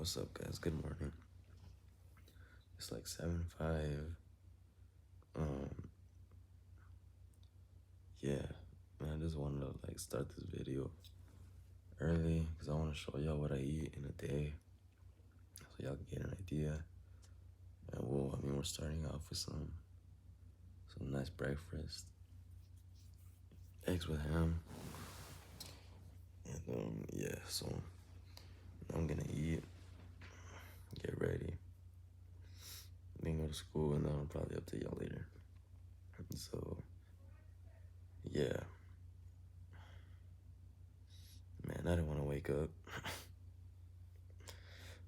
What's up, guys? Good morning. It's like 7:05. Yeah, man, I just wanted to start this video early because I want to show y'all what I eat in a day so y'all can get an idea. And we're starting off with some nice breakfast, eggs with ham, and yeah. So I'm gonna eat, get ready, then go to school, and then I'll probably update y'all later. So yeah, man, I didn't want to wake up.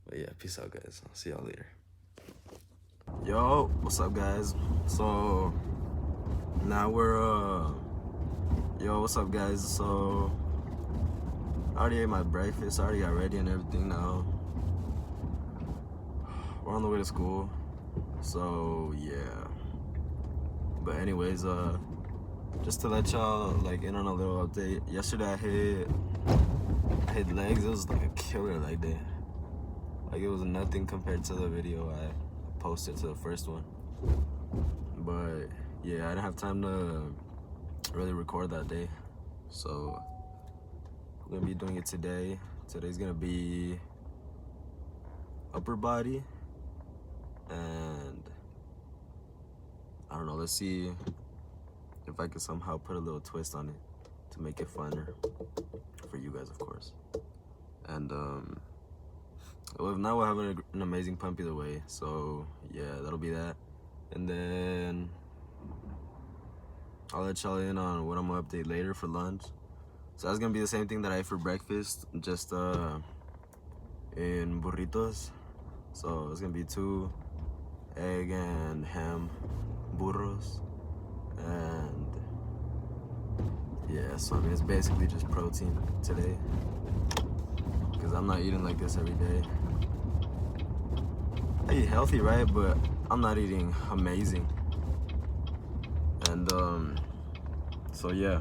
But yeah, peace out, guys. I'll see y'all later. Yo, what's up, guys? So now what's up, guys? So I already ate my breakfast. I already got ready and everything. Now we're on the way to school. So yeah. But anyways, just to let y'all in on a little update. Yesterday I hit legs. It was like a killer leg day. Like, it was nothing compared to the video I posted to the first one. But yeah, I didn't have time to really record that day. So I'm gonna be doing it today. Today's gonna be upper body, and I don't know, let's see if I can somehow put a little twist on it to make it funner for you guys, of course. And well, if not, we'll have an amazing pump either way. So yeah, that'll be that. And then I'll let y'all in on what I'm gonna update later for lunch. So that's gonna be the same thing that I ate for breakfast, just in burritos. So it's gonna be 2 egg and ham burros. And yeah, so I mean, it's basically just protein today, because I'm not eating like this every day. I eat healthy, right? But I'm not eating amazing. And so yeah,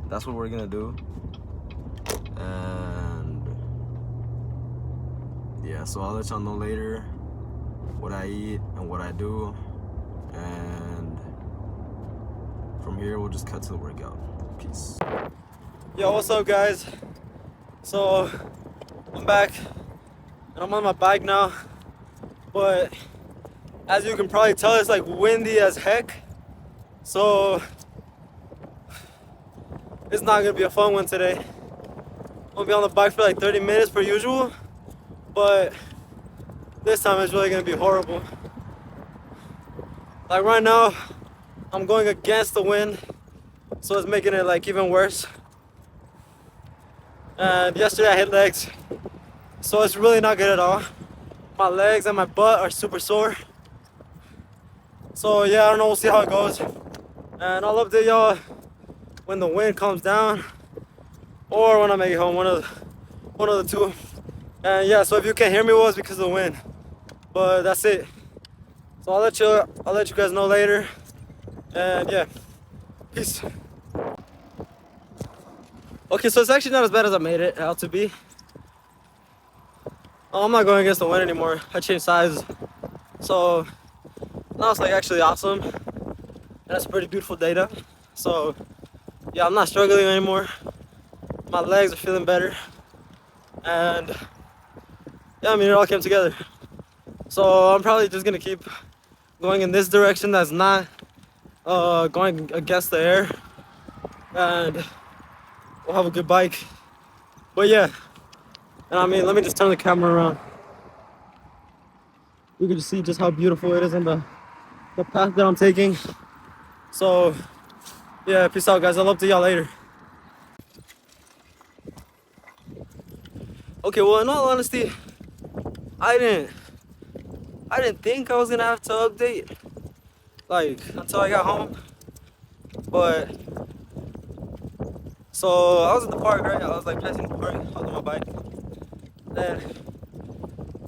that's what we're gonna do. And yeah, so I'll let y'all know later what I eat and what I do. And from here, we'll just cut to the workout. Peace. Yo, what's up, guys? So I'm back and I'm on my bike now. But as you can probably tell, it's like windy as heck. So it's not gonna be a fun one today. I'm gonna be on the bike for like 30 minutes per usual, but this time it's really gonna be horrible. Like right now, I'm going against the wind, so it's making it like even worse. And yesterday I hit legs, so it's really not good at all. My legs and my butt are super sore. So yeah, I don't know, we'll see how it goes. And I'll update y'all when the wind calms down, or when I make it home, one of the two. And yeah, so if you can't hear me, well, it's because of the wind. But that's it. So I'll let you guys know later. And yeah, peace. Okay, so it's actually not as bad as I made it out to be. I'm not going against the wind anymore. I changed sides. So now it's like actually awesome. And that's pretty beautiful data. So yeah, I'm not struggling anymore. My legs are feeling better. And yeah, I mean, it all came together. So I'm probably just gonna keep going in this direction that's not going against the air. And we'll have a good bike. But yeah, and I mean, let me just turn the camera around. You can just see just how beautiful it is on the path that I'm taking. So yeah, peace out, guys. I'll update y'all later. Okay, well, in all honesty, I didn't think I was gonna have to update until I got home. But so I was at the park, right? I was passing the park, I was on my bike. Then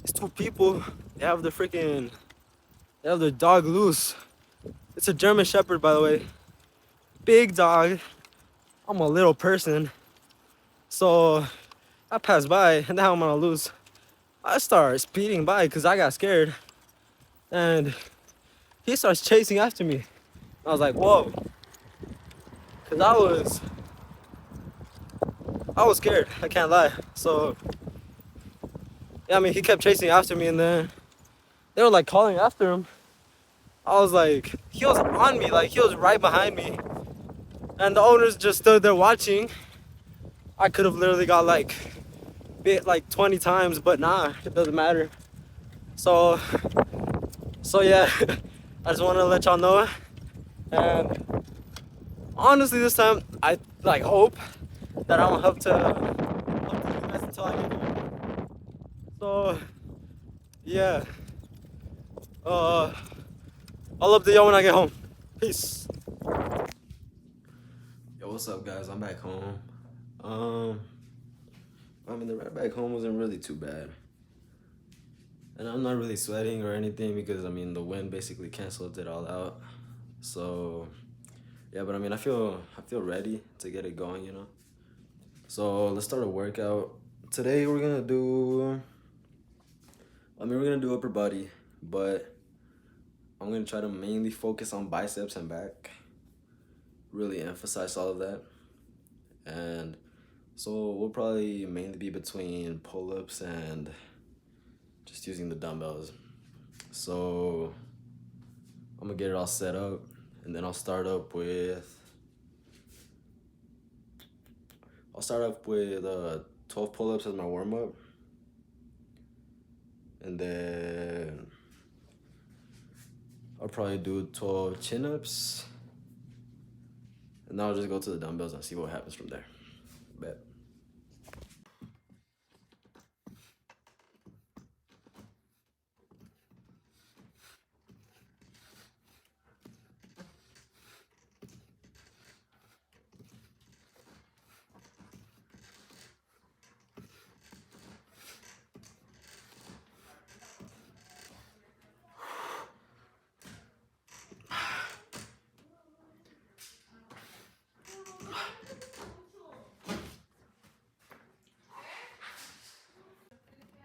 these two people, they have their dog loose. It's a German Shepherd, by the way. Big dog. I'm a little person. So I passed by and now I'm on a loose. I start speeding by because I got scared, and he starts chasing after me. I was like, whoa, because I was scared. I can't lie. So yeah, I mean, he kept chasing after me, and then they were like calling after him. I was like, he was on me, like he was right behind me, and the owners just stood there watching. I could have literally got like bit like 20 times, but nah, it doesn't matter. So yeah, I just want to let y'all know. And honestly, this time I like hope that I don't have to do this until I get home. So yeah, uh, I'll update y'all when I get home. Peace. Yo, what's up, guys? I'm back home. I mean, the ride back home wasn't really too bad. And I'm not really sweating or anything because, I mean, the wind basically canceled it all out. So, yeah, but I mean, I feel ready to get it going, you know? So, let's start a workout. Today, we're gonna do upper body, but I'm gonna try to mainly focus on biceps and back. Really emphasize all of that. And so we'll probably mainly be between pull-ups and just using the dumbbells. So I'm gonna get it all set up, and then I'll start up with 12 pull-ups as my warm-up, and then I'll probably do 12 chin-ups, and then I'll just go to the dumbbells and see what happens from there. Bet.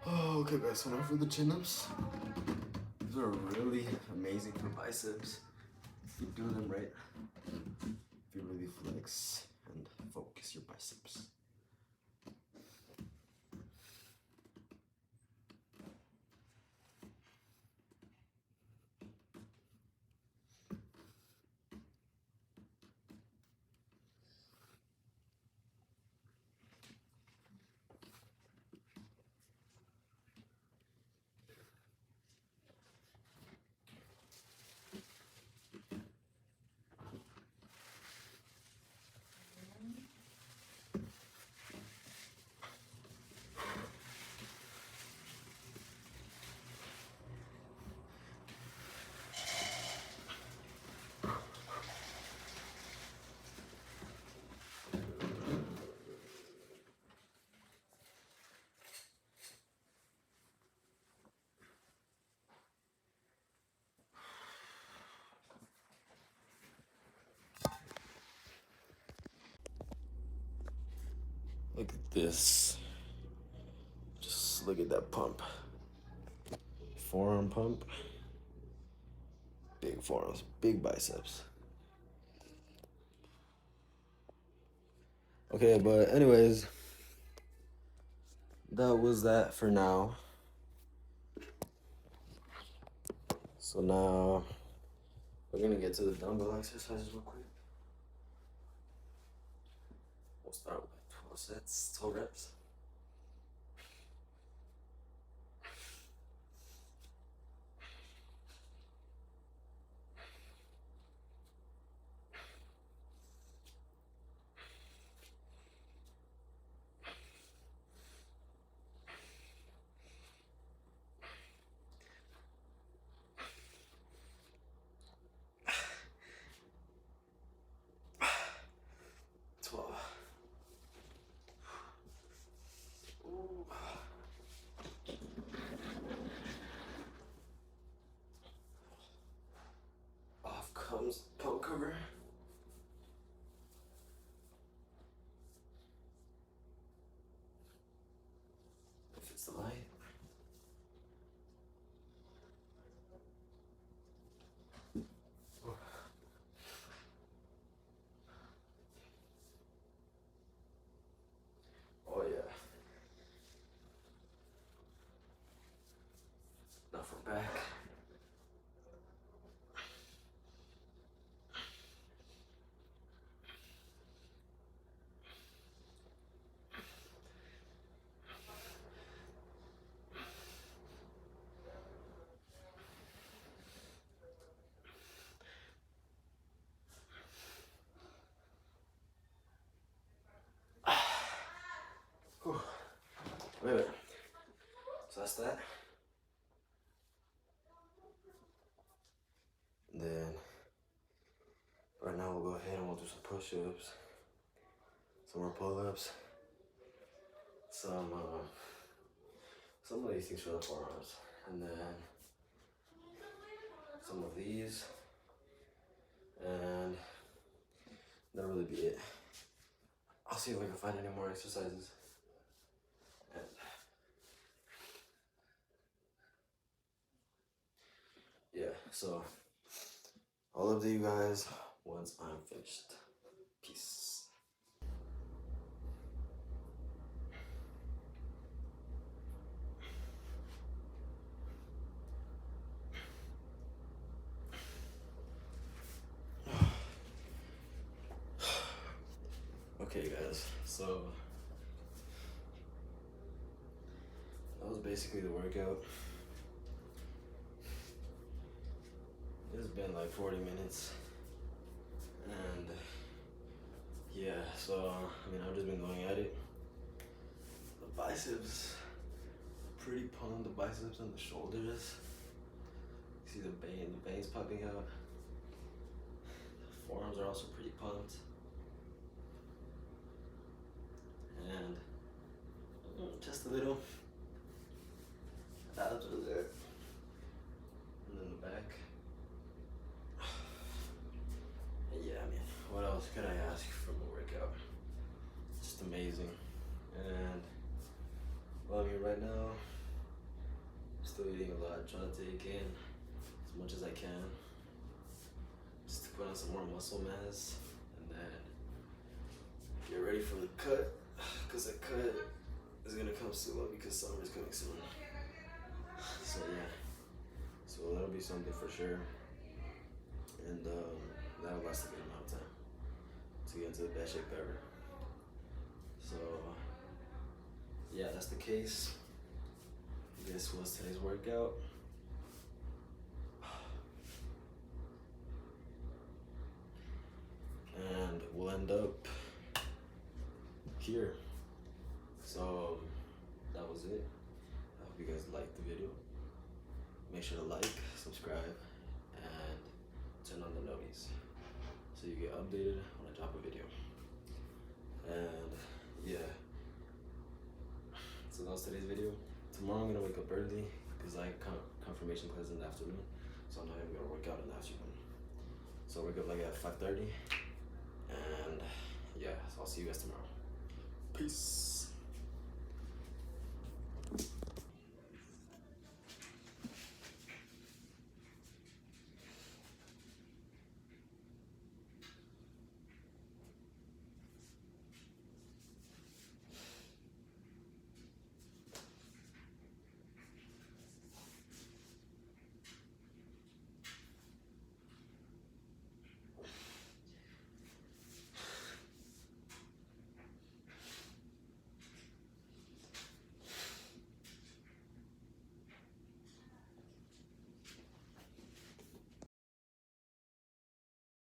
Oh, okay, guys, so now for the chin-ups. These are really amazing for biceps. If you do them right, if you really flex and focus your biceps. Look at this. Just look at that pump. Forearm pump. Big forearms, big biceps. Okay, but anyways, that was that for now. So now we're gonna get to the dumbbell exercises real quick. We'll start with 12 sets, 12 reps. Off comes pump cover. If it's the light. So that's that. And then right now we'll go ahead and we'll do some push-ups, some more pull-ups, some of these things for the forearms, and then some of these, and that'll really be it. I'll see if I can find any more exercises. And yeah, so I'll update you guys once I'm finished. Peace. Okay guys, so that was basically the workout. It's been like 40 minutes. And yeah, so I mean I've just been going at it. The biceps, pretty pumped, the biceps and the shoulders. See the veins popping out. The forearms are also pretty pumped. And just a little abs are there. And then the back. Yeah, I mean, what else could I ask from a workout? Just amazing. And well, I mean, right now, still eating a lot, trying to take in as much as I can, just to put on some more muscle mass, and then get ready for the cut, because the cut is gonna come soon because summer is coming soon. So yeah, so that'll be something for sure, and that'll last a good amount of time to get into the best shape ever. So yeah, that's the case. This was today's workout. And we'll end up here. So that was it. I hope you guys liked the video. Make sure to like, subscribe, and turn on the notifications so you get updated when I drop a video. And yeah, so that was today's video. Tomorrow I'm gonna wake up early because I have confirmation class in the afternoon, so I'm not even gonna work out in the afternoon. So I'll wake up like at 5:30, and yeah, so I'll see you guys tomorrow. Peace.